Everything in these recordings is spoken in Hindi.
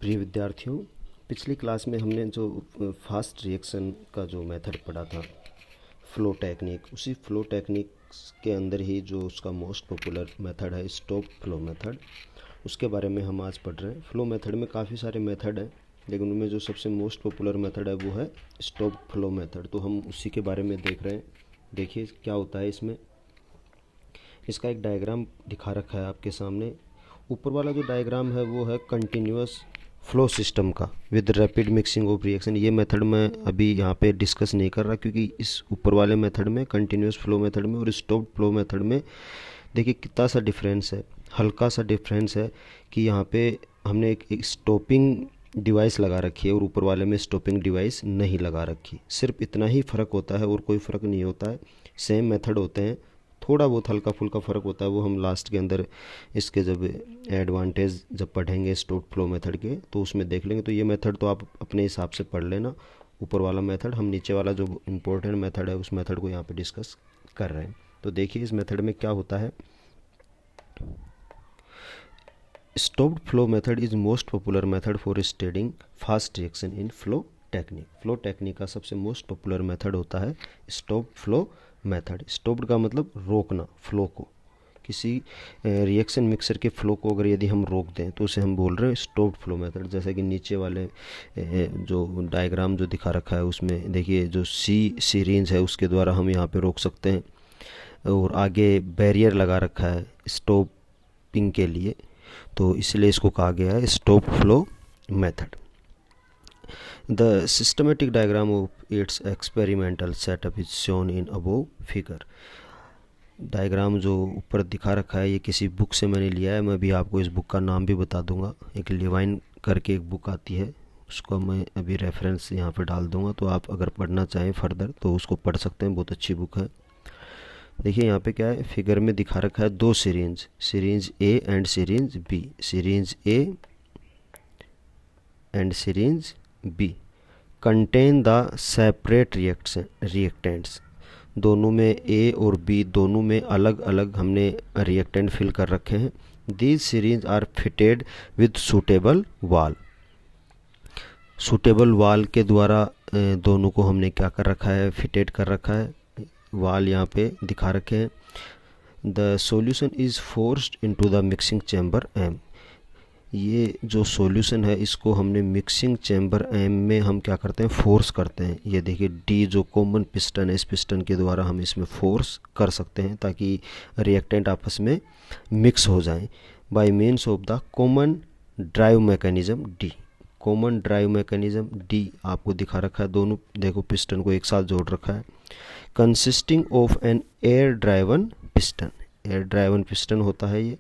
प्रिय विद्यार्थियों, पिछली क्लास में हमने जो फास्ट रिएक्शन का जो मेथड पढ़ा था, फ़्लो टेक्निक, उसी फ़्लो टेक्निक के अंदर ही जो उसका मोस्ट पॉपुलर मेथड है स्टोप फ्लो मेथड, उसके बारे में हम आज पढ़ रहे हैं। फ़्लो मेथड में काफ़ी सारे मेथड हैं, लेकिन उनमें जो सबसे मोस्ट पॉपुलर मेथड है वो है स्टोप फ्लो मेथड। तो हम उसी के बारे में देख रहे हैं। देखिए क्या होता है इसमें। इसका एक डायग्राम दिखा रखा है आपके सामने। ऊपर वाला जो डायग्राम है वो है कंटिन्यूअस फ्लो सिस्टम का with rapid mixing of reaction. ये मेथड मैं अभी यहाँ पे डिस्कस नहीं कर रहा, क्योंकि इस ऊपर वाले मेथड में, कंटिन्यूअस फ्लो मेथड में और स्टॉप फ्लो मेथड में देखिए कितना सा डिफरेंस है, हल्का सा डिफरेंस है कि यहाँ पे हमने एक स्टॉपिंग डिवाइस लगा रखी है और ऊपर वाले में स्टॉपिंग डिवाइस नहीं लगा रखी। सिर्फ इतना ही फ़र्क होता है और कोई फ़र्क नहीं होता है। सेम मेथड होते हैं, थोड़ा बहुत हल्का फुल्का फ़र्क होता है, वो हम लास्ट के अंदर इसके जब एडवांटेज जब पढ़ेंगे स्टोप फ्लो मेथड के तो उसमें देख लेंगे। तो ये मेथड तो आप अपने हिसाब से पढ़ लेना, ऊपर वाला मेथड। हम नीचे वाला जो इम्पोर्टेंट मेथड है उस मेथड को यहाँ पे डिस्कस कर रहे हैं। तो देखिए इस मेथड में क्या होता है। Stopped flow method is most popular method for studying fast reaction in flow technique. Flow technique का सबसे मोस्ट पॉपुलर मेथड होता है स्टॉप फ्लो मेथड। स्टॉप्ड का मतलब रोकना, फ्लो को, किसी रिएक्शन मिक्सर के फ्लो को अगर यदि हम रोक दें तो उसे हम बोल रहे हैं स्टॉप्ड फ्लो मेथड। जैसे कि नीचे वाले जो डायग्राम जो दिखा रखा है उसमें देखिए जो सीरींज है उसके द्वारा हम यहाँ पे रोक सकते हैं, और आगे बैरियर लगा रखा है स्टॉपिंग के लिए, तो इसलिए इसको कहा गया है stop flow method. The systematic diagram of its experimental setup is shown in above figure। Diagram जो ऊपर दिखा रखा है ये किसी बुक से मैंने लिया है। मैं भी आपको इस बुक का नाम भी बता दूंगा। एक लिवाइन करके एक बुक आती है, उसको मैं अभी रेफरेंस यहाँ पे डाल दूंगा, तो आप अगर पढ़ना चाहें फर्दर तो उसको पढ़ सकते हैं, बहुत अच्छी बुक है। देखिए यहाँ पे क्या है, फिगर में दिखा रखा है दो syringe, syringe A and syringe B, syringe A and syringe B contain the separate reactants. दोनों में ए और बी दोनों में अलग अलग हमने रिएक्टेंट फिल कर रखे हैं। These syringe are fitted with suitable valve. Suitable valve के द्वारा दोनों को हमने क्या कर रखा है, फिटेड कर रखा है। वाल यहाँ पे दिखा रखे हैं। The solution is forced into the mixing chamber M. ये जो सॉल्यूशन है इसको हमने मिक्सिंग चैम्बर एम में हम क्या करते हैं, फोर्स करते हैं। ये देखिए डी जो कॉमन पिस्टन है, इस पिस्टन के द्वारा हम इसमें फोर्स कर सकते हैं ताकि रिएक्टेंट आपस में मिक्स हो जाएं bye means of the common drive mechanism D. Common drive mechanism D आपको दिखा रखा है, दोनों देखो पिस्टन को एक साथ जोड़ रखा है। Consisting of an air driven piston, air driven piston होता है ये।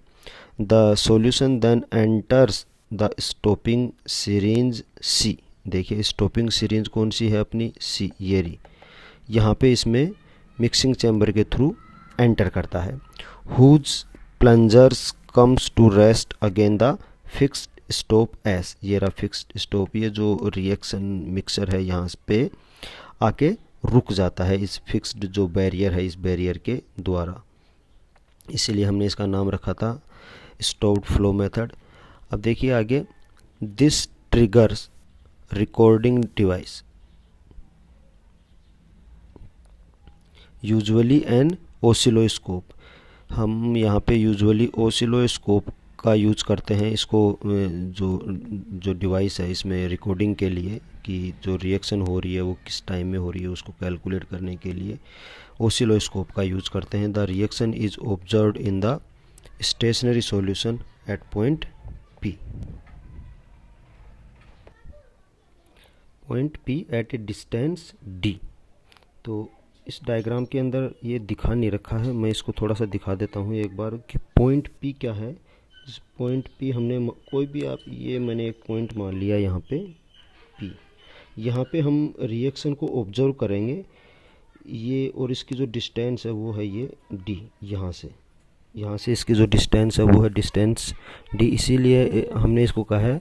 The solution then enters the stopping syringe C। देखिए स्टॉपिंग सिरिंज कौन सी है अपनी, सी, ये रही। यहाँ पे इसमें मिक्सिंग चैम्बर के थ्रू एंटर करता है। whose plungers comes to rest again the fixed stop S। ये रहा फिक्स्ड स्टॉप, ये जो रिएक्शन मिक्सर है यहाँ पे आके रुक जाता है इस फिक्स्ड जो बैरियर है, इस बैरियर के द्वारा, इसीलिए हमने इसका नाम रखा था स्टॉप्ड फ्लो मेथड। अब देखिए आगे, this triggers recording device usually an oscilloscope. हम यहाँ पे यूजुअली ओसिलोस्कोप का यूज करते हैं इसको, जो डिवाइस है इसमें रिकॉर्डिंग के लिए कि जो रिएक्शन हो रही है वो किस टाइम में हो रही है उसको कैलकुलेट करने के लिए ओसिलोस्कोप का यूज करते हैं। The reaction is observed in the stationary solution at point P। Point P at a distance D। तो इस डायग्राम के अंदर ये दिखा नहीं रखा है, मैं इसको थोड़ा सा दिखा देता हूँ एक बार कि पॉइंट P क्या है। इस पॉइंट P हमने कोई भी, आप ये मैंने एक पॉइंट मान लिया यहाँ पे P। यहाँ पे हम रिएक्शन को ऑब्जर्व करेंगे ये, और इसकी जो डिस्टेंस है वो है ये D। यहाँ से इसकी जो डिस्टेंस है वो है डिस्टेंस D, इसीलिए हमने इसको कहा है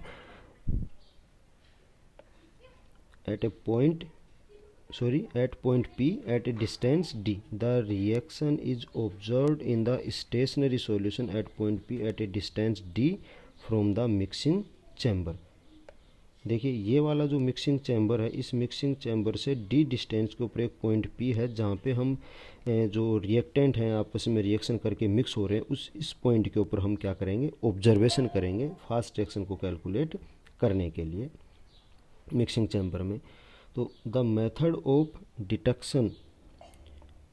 at point P at a distance D the reaction is observed in the stationary solution at point P at a distance D from the mixing chamber. देखिए ये वाला जो मिक्सिंग चैम्बर है, इस मिक्सिंग चैम्बर से डी डिस्टेंस के ऊपर एक पॉइंट पी है जहाँ पे हम जो रिएक्टेंट हैं आपस में रिएक्शन करके मिक्स हो रहे हैं, इस पॉइंट के ऊपर हम क्या करेंगे, ऑब्जर्वेशन करेंगे फास्ट रिएक्शन को कैलकुलेट करने के लिए मिक्सिंग चैम्बर में। तो the method of detection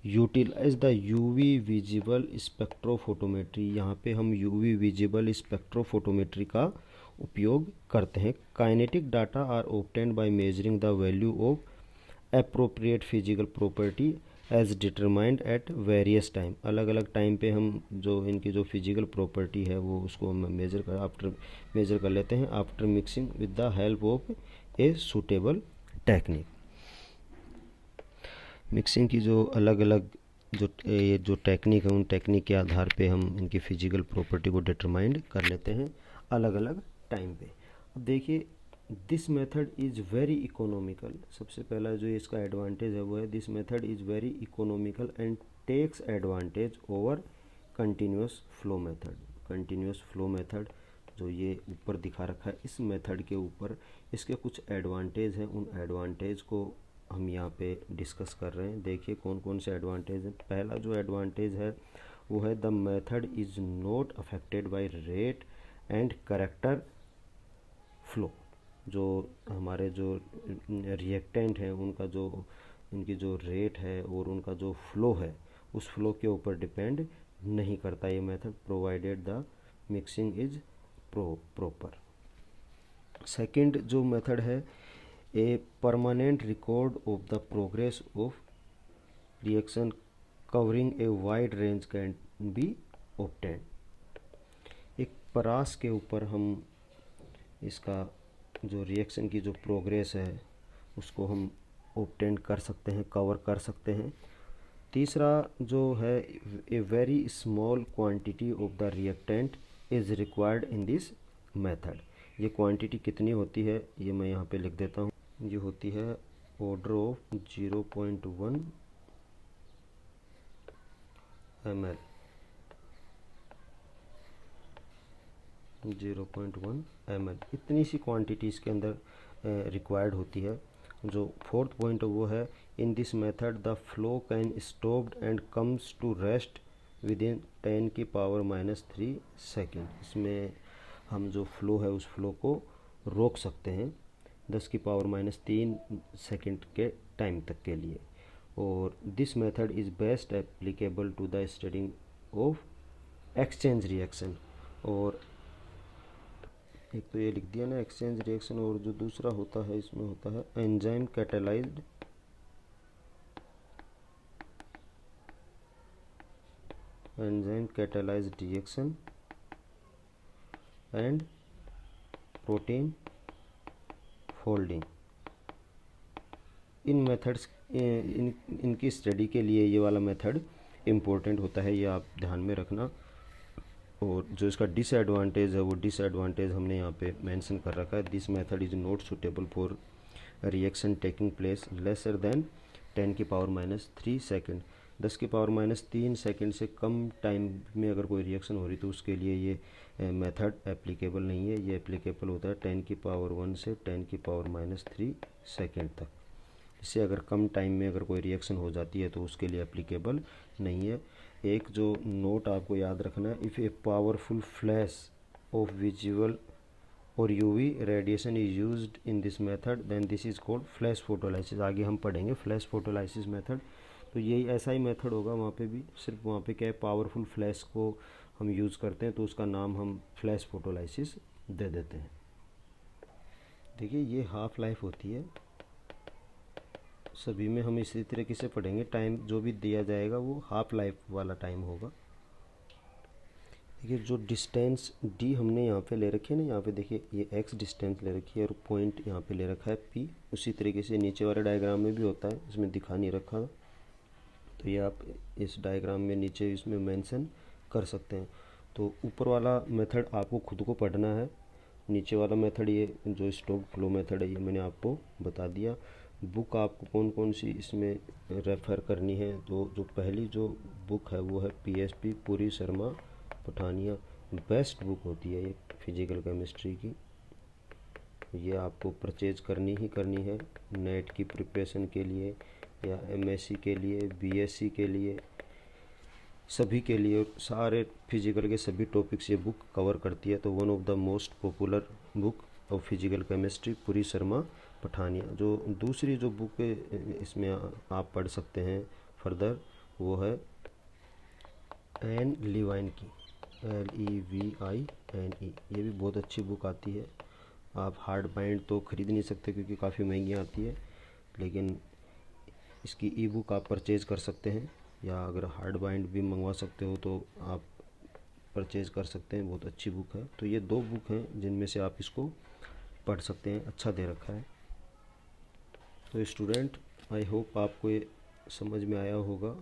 utilize the UV visible spectrophotometry. यहाँ पे हम यूवी विजिबल स्पेक्ट्रोफोटोमेट्री का उपयोग करते हैं। Kinetic data are obtained by measuring the value of appropriate physical property as determined at various time. अलग अलग टाइम पे हम जो इनकी जो फिजिकल प्रॉपर्टी है वो उसको हम मेजर कर लेते हैं after mixing with the help of a suitable technique. Mixing की जो अलग अलग जो टेक्निक है, उन टेक्निक के आधार पे हम इनकी फिजिकल प्रॉपर्टी को डिटरमाइंड कर लेते हैं अलग अलग टाइम पे। अब देखिए this method is very economical. सबसे पहला जो इसका एडवांटेज है वो है this method is very economical and takes advantage over continuous flow method. Continuous flow method जो ये ऊपर दिखा रखा है, इस मेथड के ऊपर इसके कुछ एडवांटेज हैं, उन एडवांटेज को हम यहाँ पे डिस्कस कर रहे हैं। देखिए कौन कौन से एडवांटेज हैं। पहला जो एडवांटेज है वो है the method is not affected by rate and character flow. जो हमारे जो रिएक्टेंट हैं उनकी जो रेट है और उनका जो फ्लो है उस फ्लो के ऊपर डिपेंड नहीं करता ये method, provided the mixing is proper. Second जो मेथड है, a permanent record of the progress of reaction covering a wide range can be obtained. एक परास के ऊपर हम इसका जो रिएक्शन की जो प्रोग्रेस है उसको हम ऑब्टेन कर सकते हैं, कवर कर सकते हैं। तीसरा जो है, a very small quantity of the reactant is required in this method. ये क्वांटिटी कितनी होती है ये मैं यहाँ पे लिख देता हूँ। ये होती है ऑर्डर ऑफ 0.1 ml। 0.1 ml इतनी सी क्वांटिटी इसके अंदर रिक्वायर्ड होती है। जो फोर्थ पॉइंट वो है, in this method the flow can stopped and comes to rest within 10⁻³ second. इसमें हम जो फ्लो है उस फ्लो को रोक सकते हैं 10⁻³ सेकेंड के टाइम तक के लिए। और this method is best applicable to the studying of exchange reaction. और एक तो ये लिख दिया ना एक्सचेंज रिएक्शन, और जो दूसरा होता है इसमें होता है enzyme catalysed reaction and protein folding. In methods इनकी स्टडी के लिए ये वाला मेथड इम्पोर्टेंट होता है, ये आप ध्यान में रखना। और जो इसका डिसएडवांटेज है वो डिसएडवांटेज हमने यहाँ पे मेंशन कर रखा है। This method is not suitable for reaction taking place lesser than 10⁻³ second. 10⁻³ second से कम टाइम में अगर कोई रिएक्शन हो रही तो उसके लिए ये मेथड एप्लीकेबल नहीं है। ये एप्लीकेबल होता है 10⁻1 से 10⁻³ सेकेंड तक। इससे अगर कम टाइम में अगर कोई रिएक्शन हो जाती है तो उसके लिए एप्लीकेबल नहीं है। एक जो नोट आपको याद रखना है, if a powerful flash of visual और UV radiation is used in this method then this is called flash photolysis. आगे हम पढ़ेंगे फ्लैश फोटोलाइसिस मेथड। तो यही ऐसा ही मेथड होगा वहाँ पे भी, सिर्फ वहाँ पे क्या है पावरफुल फ्लैश को हम यूज़ करते हैं तो उसका नाम हम फ्लैश फोटोलाइसिस दे देते हैं। देखिए ये हाफ लाइफ होती है, सभी में हम इसी तरीके से पढ़ेंगे। टाइम जो भी दिया जाएगा वो हाफ लाइफ वाला टाइम होगा। देखिए जो डिस्टेंस डी हमने यहाँ पे ले रखी है ना, यहाँ पे देखिए ये एक्स डिस्टेंस ले रखी है और पॉइंट यहाँ पे ले रखा है पी। उसी तरीके से नीचे वाले डायग्राम में भी होता है, इसमें दिखा नहीं रखा तो ये आप इस डायग्राम में नीचे इसमें मेंशन कर सकते हैं। तो ऊपर वाला मेथड आपको खुद को पढ़ना है, नीचे वाला मेथड ये जो स्टोक्ड फ्लो मेथड है ये मैंने आपको बता दिया। बुक आपको कौन कौन सी इसमें रेफ़र करनी है, तो जो पहली जो बुक है वो है PSP Puri Sharma Pathania. Best book होती है ये फिजिकल केमिस्ट्री की। ये आपको परचेज करनी ही करनी है नेट की प्रिपरेशन के लिए या एमएससी के लिए, बीएससी के लिए, सभी के लिए। सारे फिजिकल के सभी टॉपिक्स ये बुक कवर करती है। तो one of the most popular book of physical chemistry, Puri Sharma Pathania. जो दूसरी जो बुक इसमें आप पढ़ सकते हैं फर्दर, वो है एन लीवाइन की, LEVINE। ये भी बहुत अच्छी बुक आती है। आप हार्ड बाइंड तो ख़रीद नहीं सकते क्योंकि काफ़ी महंगी आती है, लेकिन इसकी ई बुक आप परचेज़ कर सकते हैं, या अगर हार्ड बाइंड भी मंगवा सकते हो तो आप परचेज़ कर सकते हैं। बहुत अच्छी बुक है। तो ये दो बुक हैं जिनमें से आप इसको पढ़ सकते हैं, अच्छा दे रखा है। तो स्टूडेंट, आई होप आपको ये समझ में आया होगा।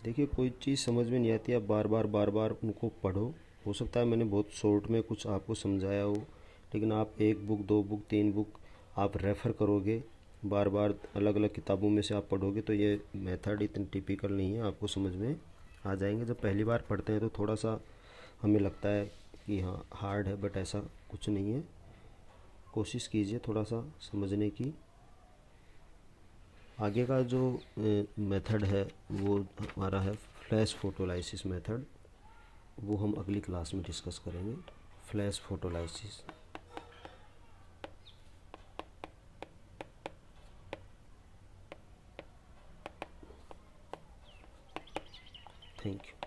देखिए, कोई चीज़ समझ में नहीं आती, आप बार बार उनको पढ़ो। हो सकता है मैंने बहुत शॉर्ट में कुछ आपको समझाया हो, लेकिन आप एक बुक, दो बुक, तीन बुक आप रेफ़र करोगे, बार बार अलग अलग किताबों में से आप पढ़ोगे, तो ये मेथड इतनी टिपिकल नहीं है, आपको समझ में आ जाएंगे। जब पहली बार पढ़ते हैं तो थोड़ा सा हमें लगता है कि हाँ हार्ड है, बट ऐसा कुछ नहीं है। कोशिश कीजिए थोड़ा सा समझने की। आगे का जो मेथड है वो हमारा है फ्लैश फोटोलाइसिस मेथड। वो हम अगली क्लास में डिस्कस करेंगे, फ्लैश फोटोलाइसिस। Thank you.